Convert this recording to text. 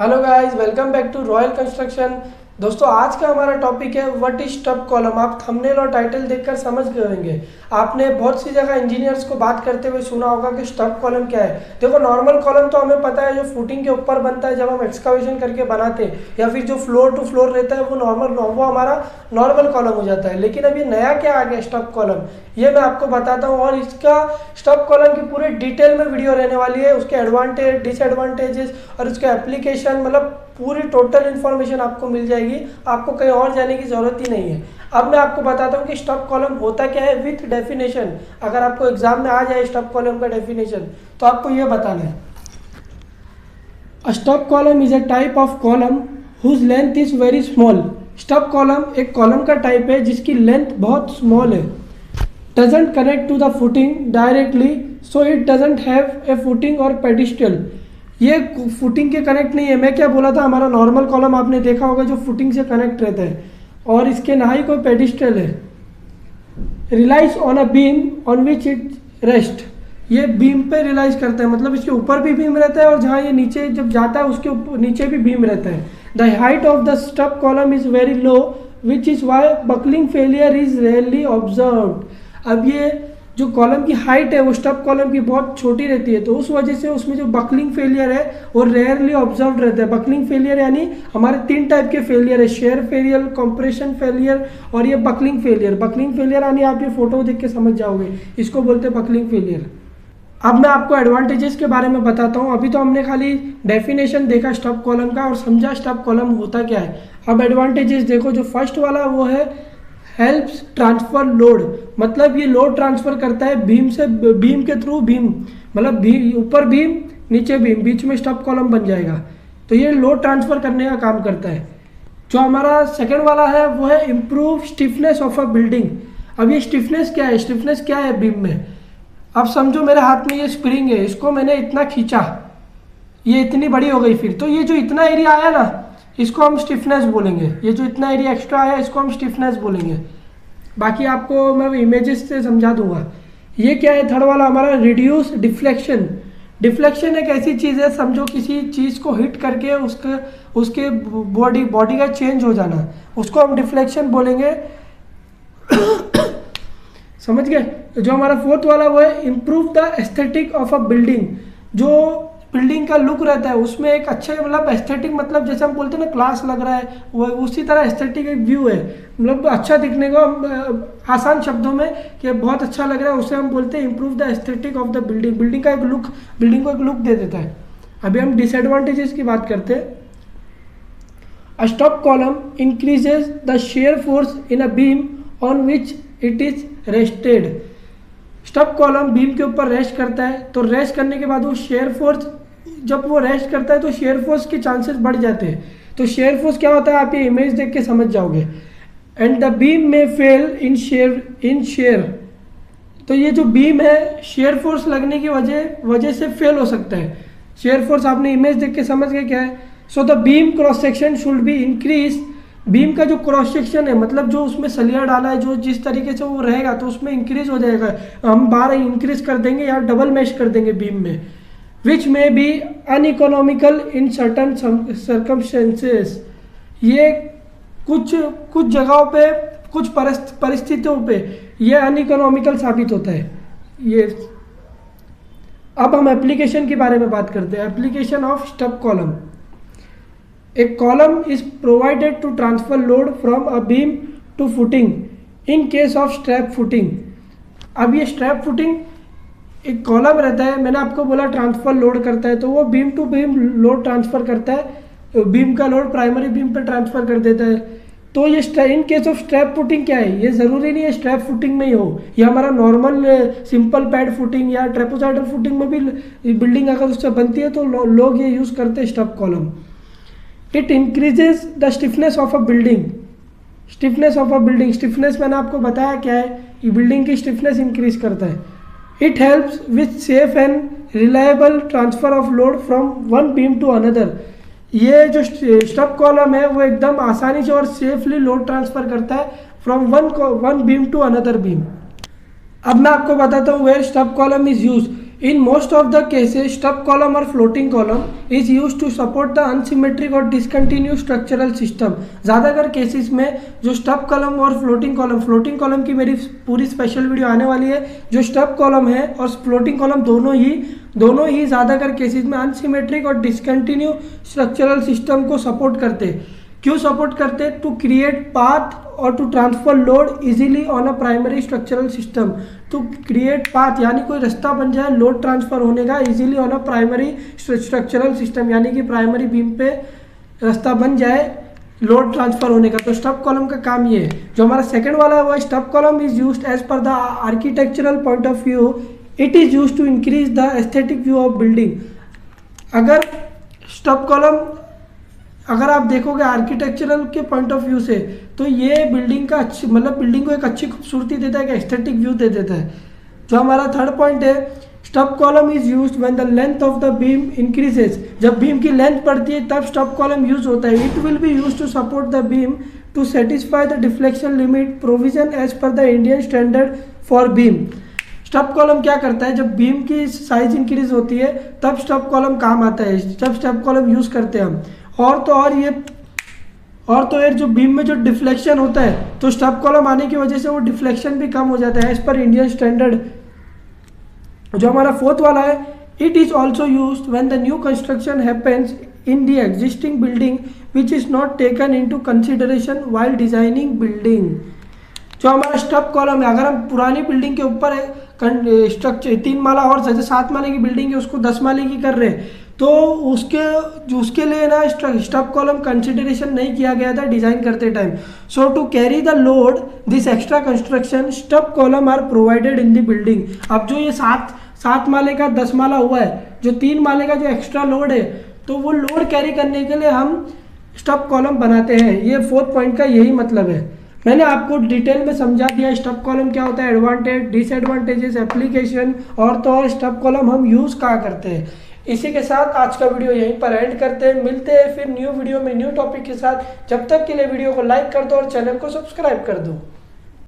Hello guys, welcome back to Royal Construction. दोस्तों, आज का हमारा टॉपिक है व्हाट इज स्टब कॉलम। आप थंबनेल और टाइटल देखकर समझ गए होंगे। आपने बहुत सी जगह इंजीनियर्स को बात करते हुए सुना होगा कि स्टब कॉलम क्या है। देखो, नॉर्मल कॉलम तो हमें पता है, जो फुटिंग के ऊपर बनता है जब हम एक्सकावेशन करके बनाते हैं, या फिर जो फ्लोर टू फ्लोर रहता है वो हमारा नॉर्मल कॉलम हो जाता है। लेकिन अभी नया क्या आ गया स्टब कॉलम, ये मैं आपको बताता हूँ। और इसका स्टब कॉलम की पूरे डिटेल में वीडियो रहने वाली है, उसके एडवांटेज डिसएडवांटेजेस और उसके एप्लीकेशन, मतलब पूरी टोटल इन्फॉर्मेशन आपको मिल जाएगी। आपको कहीं और जाने की ज़रूरत ही नहीं है। अब मैं आपको बताता हूँ कि स्टब कॉलम होता क्या है विथ डेफिनेशन। अगर आपको एग्जाम में आ जाए स्टब कॉलम का डेफिनेशन, तो आपको ये बताना है। A stub column is a type of column whose length is very small. Stub column एक कॉलम का टाइप है जिसकी लेंथ बहुत स्मॉल है। Doesn't connect to the footing directly, so it doesn't have a footing और pedestal. ये footing के connect नहीं है। मैं क्या बोला था, हमारा नॉर्मल कॉलम आपने देखा होगा जो फुटिंग से कनेक्ट रहता है, और इसके ना ही कोई पेडिस्टल है। Relies on a beam on which it rest. ये बीम पे रिलाइज करता है, मतलब इसके ऊपर भी बीम रहता है और जहाँ ये नीचे जब जाता है उसके नीचे भी बीम रहता है। The height of the stub column is very low which is why buckling failure is rarely observed. अब ये जो कॉलम की हाइट है वो स्टब कॉलम की बहुत छोटी रहती है, तो उस वजह से उसमें जो बकलिंग फेलियर है वो रेयरली ऑब्जर्व रहता है। बकलिंग फेलियर यानी हमारे 3 टाइप के फेलियर है, शेयर फेलियर, कंप्रेशन फेलियर और ये बकलिंग फेलियर। बकलिंग फेलियर यानी आप ये फोटो देख के समझ जाओगे, इसको बोलते हैं बकलिंग फेलियर। अब मैं आपको एडवांटेजेस के बारे में बताता हूँ। अभी तो हमने खाली डेफिनेशन देखा स्टब कॉलम का और समझा स्टब कॉलम होता क्या है। अब एडवांटेजेस देखो, जो फर्स्ट वाला वो है हेल्प्स ट्रांसफर लोड। मतलब ये लोड ट्रांसफर करता है बीम से, बीम के थ्रू। बीम मतलब ऊपर बीम नीचे बीम, बीच में स्टब कॉलम बन जाएगा, तो ये लोड ट्रांसफर करने का काम करता है। जो हमारा सेकंड वाला है वो है improve stiffness of a building. अब ये स्टिफनेस क्या है, स्टिफनेस क्या है बीम में। अब समझो मेरे हाथ में ये स्प्रिंग है, इसको मैंने इतना खींचा, ये इतनी बड़ी हो गई, फिर तो ये जो इतना एरिया आया ना इसको हम स्टिफनेस बोलेंगे। ये जो इतना एरिया एक्स्ट्रा आया इसको हम स्टिफनेस बोलेंगे। बाकी आपको मैं इमेजेस से समझा दूंगा। ये क्या है थर्ड वाला हमारा, रिड्यूस डिफ्लेक्शन। डिफ्लेक्शन एक ऐसी चीज़ है, समझो किसी चीज़ को हिट करके उसके बॉडी का चेंज हो जाना, उसको हम डिफ्लेक्शन बोलेंगे। समझ गए। जो हमारा फोर्थ वाला वो है improve the aesthetic of a building. जो बिल्डिंग का लुक रहता है उसमें एक अच्छे, मतलब एस्थेटिक, मतलब जैसे हम बोलते हैं ना क्लास लग रहा है, वो उसी तरह एस्थेटिक एक व्यू है, मतलब अच्छा दिखने को। आसान शब्दों में कि बहुत अच्छा लग रहा है, उसे हम बोलते हैं improve the aesthetic of the building. Building का एक लुक, बिल्डिंग को एक लुक दे देता है। अभी हम डिसएडवांटेजेस की बात करते हैं। A stub column increases the shear force in a beam on which it is rested. Stub column beam के ऊपर रेस्ट करता है, तो रेस्ट करने के बाद वो शेयर फोर्स, जब वो रेस्ट करता है तो शेयर फोर्स के चांसेस बढ़ जाते हैं। तो शेयर फोर्स क्या होता है आप ये इमेज देख के समझ जाओगे। एंड द बीम में फेल इन शेयर। तो ये जो बीम है शेयर फोर्स लगने की वजह से फेल हो सकता है। शेयर फोर्स आपने इमेज देख के समझ गए क्या है। So the beam cross section should be increase. Beam का जो क्रॉस सेक्शन है, मतलब जो उसमें सलिया डाला है, जो जिस तरीके से वो रहेगा तो उसमें इंक्रीज हो जाएगा। हम 12 इंक्रीज कर देंगे या डबल मैश कर देंगे बीम में। विच में be uneconomical in certain circumstances. ये कुछ जगहों पे, कुछ परिस्थितियों पे ये अनइकोनॉमिकल साबित होता है। ये अब हम एप्लीकेशन के बारे में बात करते हैं। Application of stub column. A column is provided to transfer load from a beam to footing in case of strap footing। अब ये स्ट्रैप फुटिंग एक कॉलम रहता है, मैंने आपको बोला ट्रांसफर लोड करता है, तो वो beam to beam load transfer करता है। बीम का लोड प्राइमरी बीम पे ट्रांसफर कर देता है। तो ये in case of strap footing क्या है, ये ज़रूरी नहीं है स्ट्रैप फुटिंग में ही हो, ये हमारा नॉर्मल सिंपल पैड फुटिंग या ट्रेपोसाइडल फुटिंग में भी बिल्डिंग अगर उससे बनती है तो लोग ये यूज़ करते हैं stub column. It increases the stiffness of a building. Stiffness of a building, stiffness मैंने आपको बताया क्या है, ये बिल्डिंग की स्टिफनेस इंक्रीज करता है। It helps with safe and reliable transfer of load from one beam to another. ये जो स्टब कॉलम है वो एकदम आसानी से और सेफली लोड ट्रांसफर करता है from one beam to another beam. अब मैं आपको बताता हूँ where stub column is use. In most of the cases, stub column or floating column is used to support the unsymmetric or discontinuous structural system. ज़्यादातर cases में जो stub column और floating column की मेरी पूरी स्पेशल वीडियो आने वाली है। जो स्टब कॉलम है और फ्लोटिंग कॉलम दोनों ही ज़्यादातर केसेस में अनसिमेट्रिक और डिसकंटिन्यू स्ट्रक्चरल सिस्टम को सपोर्ट करते। क्यों सपोर्ट करते? टू क्रिएट पाथ और to transfer load easily on a primary structural system. To create path यानी कोई रास्ता बन जाए लोड ट्रांसफर होने का easily on a primary structural system, यानी कि प्राइमरी बीम पे रास्ता बन जाए लोड ट्रांसफर होने का। तो स्टब कॉलम का काम ये है। जो हमारा सेकंड वाला है वो stub column is used as per the architectural point of view, it is used to increase the aesthetic view of building. अगर स्टब कॉलम अगर आप देखोगे आर्किटेक्चरल के पॉइंट ऑफ व्यू से, तो ये बिल्डिंग का बिल्डिंग को एक अच्छी खूबसूरती देता है, एक एस्थेटिक व्यू दे देता है। जो हमारा थर्ड पॉइंट है, stub column is used when the length of the beam increases. जब बीम की लेंथ बढ़ती है तब स्टब कॉलम यूज होता है। It will be used to support the beam to satisfy the deflection limit provision as per the Indian standard for beam. Stub column क्या करता है? जब बीम की साइज इंक्रीज होती है तब स्टब कॉलम काम आता है, जब स्टब कॉलम यूज करते हैं हम। और तो यार जो बीम में जो डिफ्लेक्शन होता है, तो स्टब कॉलम आने की वजह से वो डिफ्लेक्शन भी कम हो जाता है एज पर इंडियन स्टैंडर्ड। जो हमारा फोर्थ वाला है, it is also used when the new construction happens in the existing building which is not taken into consideration while designing building. जो हमारा स्टब कॉलम है, अगर हम पुरानी बिल्डिंग के ऊपर स्ट्रक्चर 3 माला और 7 माले की बिल्डिंग है उसको 10 माले की कर रहे हैं, तो उसके लिए ना स्टब कॉलम कंसिडरेशन नहीं किया गया था डिजाइन करते time. So to carry the load this extra construction stub column are provided in the building. अब जो ये 7 माले का 10 माला हुआ है, जो 3 माले का जो एक्स्ट्रा लोड है, तो वो लोड कैरी करने के लिए हम स्टब कॉलम बनाते हैं। ये फोर्थ पॉइंट का यही मतलब है। मैंने आपको डिटेल में समझा दिया स्टब कॉलम क्या होता है, एडवांटेज, डिसएडवांटेजेस, एप्लीकेशन, और तो और स्टब कॉलम हम यूज़ कहाँ करते हैं। इसी के साथ आज का वीडियो यहीं पर एंड करते हैं। मिलते हैं फिर न्यू वीडियो में न्यू टॉपिक के साथ। जब तक के लिए वीडियो को लाइक कर दो और चैनल को सब्सक्राइब कर दो।